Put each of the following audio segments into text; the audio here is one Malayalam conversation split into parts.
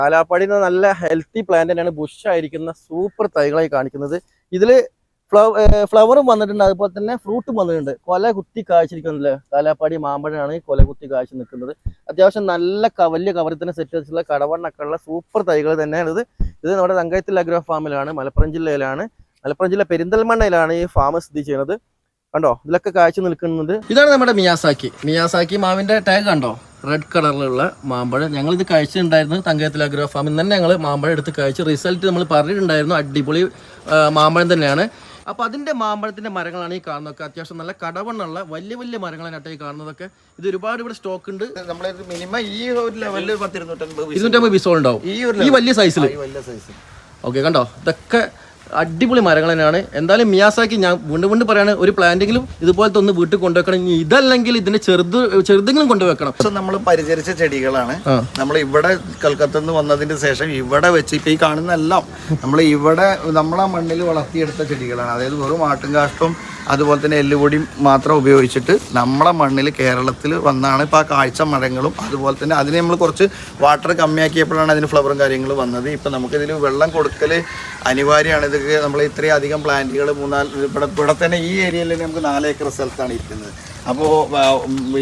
കാലാപ്പാടിയിൽ നിന്ന് നല്ല ഹെൽത്തി പ്ലാന്റ് തന്നെയാണ്. ബുഷ് ആയിരിക്കുന്ന സൂപ്പർ തൈകളായി കാണിക്കുന്നത്. ഇതിൽ ഫ്ലവറും വന്നിട്ടുണ്ട്, അതുപോലെ തന്നെ ഫ്രൂട്ടും വന്നിട്ടുണ്ട്. കൊല കുത്തി കാഴ്ചയിരിക്കുന്നില്ലേ, കാലാപ്പാടി മാമ്പഴമാണ് കൊല കുത്തി കാഴ്ച നിൽക്കുന്നത്. അത്യാവശ്യം നല്ല വലിയ കവറിൽ തന്നെ സെറ്റ് വെച്ചിട്ടുള്ള കടവണ്ണൊക്കെ ഉള്ള സൂപ്പർ തൈകൾ തന്നെയാണ് ഇത്. ഇത് നമ്മുടെ തങ്കയത്തിൽ അഗ്രോ ഫാമിലാണ്, മലപ്പുറം ജില്ലയിലാണ്. മലപ്പുറം ജില്ല പെരിന്തൽമണ്ണയിലാണ് ഈ ഫാം സ്ഥിതി ചെയ്യുന്നത്. കണ്ടോ, ഇതിലൊക്കെ കാഴ്ച നിൽക്കുന്നുണ്ട്. ഇതാണ് നമ്മുടെ മിയാസാക്കി മാവിന്റെ ടാഗ് കണ്ടോ, റെഡ് കളറിലുള്ള മാമ്പഴം. ഞങ്ങൾ ഇത് കഴിച്ചിട്ടുണ്ടായിരുന്നു തങ്കയത്തിൽ അഗ്രോ ഫാമിൽ തന്നെ. ഞങ്ങൾ മാമ്പഴം എടുത്ത് കഴിച്ച് റിസൾട്ട് നമ്മൾ പറഞ്ഞിട്ടുണ്ടായിരുന്നു, അടിപൊളി മാമ്പഴം തന്നെയാണ്. അപ്പോൾ അതിൻ്റെ മാമ്പഴത്തിൻ്റെ മരങ്ങളാണ് ഈ കാണുന്നതൊക്കെ. അത്യാവശ്യം നല്ല കടവണ്ണുള്ള വലിയ വലിയ മരങ്ങളാണ് ഈ കാണുന്നതൊക്കെ. ഇത് ഒരുപാട് ഇവിടെ സ്റ്റോക്ക് ഉണ്ട്. നമ്മളത് മിനിമം ഈ ഒരു ലെവലിൽ 250 പീസോളം ഉണ്ടാവും ഈ വലിയ സൈസിൽ. ഓക്കെ, കണ്ടോ, ഇതൊക്കെ അടിപൊളി മരങ്ങൾ തന്നെയാണ്. എന്തായാലും മിയാസാക്കി ഞാൻ വീണ്ടും പറയാണ്, ഒരു പ്ലാന്റെങ്കിലും ഇതുപോലത്തെ ഒന്ന് വീട്ടിൽ കൊണ്ടുവെക്കണം. ഇതല്ലെങ്കിൽ ഇതിന്റെ ചെറുതെങ്കിലും കൊണ്ടുവെക്കണം. നമ്മൾ പരിചരിച്ച ചെടികളാണ്. നമ്മൾ ഇവിടെ കൽക്കത്ത നിന്ന് വന്നതിന് ശേഷം ഇവിടെ വെച്ച് ഇപ്പൊ ഈ കാണുന്നെല്ലാം നമ്മൾ ഇവിടെ നമ്മളെ മണ്ണിൽ വളർത്തിയെടുത്ത ചെടികളാണ്. അതായത് വെറും ആട്ടുംകാഷ്ടവും അതുപോലെ തന്നെ എല്ലുപൊടിയും മാത്രം ഉപയോഗിച്ചിട്ട് നമ്മളെ മണ്ണിൽ കേരളത്തിൽ വന്നാണ് ഇപ്പോൾ ആ കാഴ്ച മരങ്ങളും. അതുപോലെ തന്നെ അതിന് നമ്മൾ കുറച്ച് വാട്ടർ കമ്മിയാക്കിയപ്പോഴാണ് അതിന് ഫ്ലവറും കാര്യങ്ങളും വന്നത്. ഇപ്പം നമുക്കിതിൽ വെള്ളം കൊടുക്കൽ അനിവാര്യമാണ്. ഇതൊക്കെ നമ്മൾ ഇത്രയും അധികം പ്ലാന്റുകൾ ഇവിടെ തന്നെ ഈ ഏരിയയിൽ തന്നെ നമുക്ക് 4 ഏക്കർ സ്ഥലത്താണ് ഇരിക്കുന്നത്. അപ്പോൾ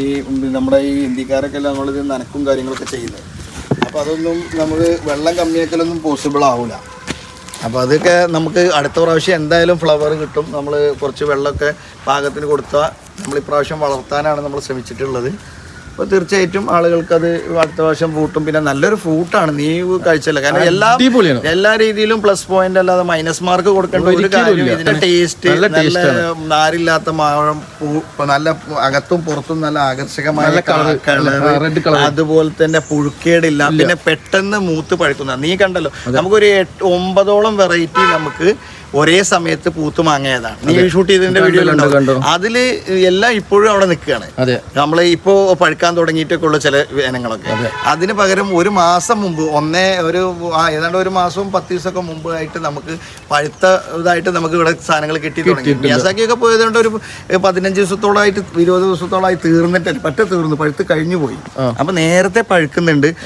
ഈ നമ്മുടെ ഈ ഹിന്ദിക്കാരൊക്കെ എല്ലാം നമ്മളിത് നനക്കും കാര്യങ്ങളൊക്കെ ചെയ്യുന്നത്. അപ്പോൾ അതൊന്നും നമുക്ക് വെള്ളം കമ്മിയാക്കലൊന്നും പോസിബിൾ ആവില്ല. അപ്പോൾ അതൊക്കെ നമുക്ക് അടുത്ത പ്രാവശ്യം എന്തായാലും ഫ്ലവർ കിട്ടും. നമ്മൾ കുറച്ച് വെള്ളമൊക്കെ പാകത്തിന് കൊടുത്താൽ നമ്മൾ ഇപ്രാവശ്യം വളർത്താനാണ് നമ്മൾ ശ്രമിച്ചിട്ടുള്ളത്. അപ്പോൾ തീർച്ചയായിട്ടും ആളുകൾക്ക് അത് അടുത്ത പ്രാവശ്യം ഫ്രൂട്ടും പിന്നെ നല്ലൊരു ഫ്രൂട്ടാണ്. നീ കഴിച്ചല്ല, കാരണം എല്ലാ രീതിയിലും പ്ലസ് പോയിന്റ് അല്ലാതെ മൈനസ് മാർക്ക് കൊടുക്കേണ്ട ഒരു കാര്യം. ഇതിന്റെ ടേസ്റ്റ് നല്ല നാരില്ലാത്ത മാഴം, നല്ല അകത്തും പുറത്തും നല്ല ആകർഷകമായ കളർ, അതുപോലെ തന്നെ പുഴുക്കേടില്ല, പിന്നെ പെട്ടെന്ന് മൂത്ത് പഴുക്കുന്ന. നീ കണ്ടല്ലോ, നമുക്കൊരു 9ഓളം വെറൈറ്റി നമുക്ക് ഒരേ സമയത്ത് പൂത്ത് മാങ്ങയതാണ്. നീ ഷൂട്ട് ചെയ്തതിന്റെ വീഡിയോ അതില് എല്ലാം ഇപ്പോഴും അവിടെ നിൽക്കുകയാണ്. നമ്മൾ ഇപ്പോ പഴുക്കാൻ തുടങ്ങിയിട്ടൊക്കെ ഉള്ള ചില ഇനങ്ങളൊക്കെ. അതിന് പകരം ഒരു മാസം മുമ്പ് ഏതാണ്ട് ഒരു മാസവും 10 ദിവസമൊക്കെ മുമ്പ് ആയിട്ട് നമുക്ക് പഴുത്ത ഇതായിട്ട് നമുക്ക് ഇവിടെ സാധനങ്ങൾ കിട്ടി തുടങ്ങി. മിയാസാക്കിയൊക്കെ പോയതുകൊണ്ട് ഒരു 15 ദിവസത്തോളമായിട്ട് 20 ദിവസത്തോളമായി തീർന്നിട്ട് പഴുത്ത് കഴിഞ്ഞു പോയി. അപ്പൊ നേരത്തെ പഴുക്കുന്നുണ്ട്.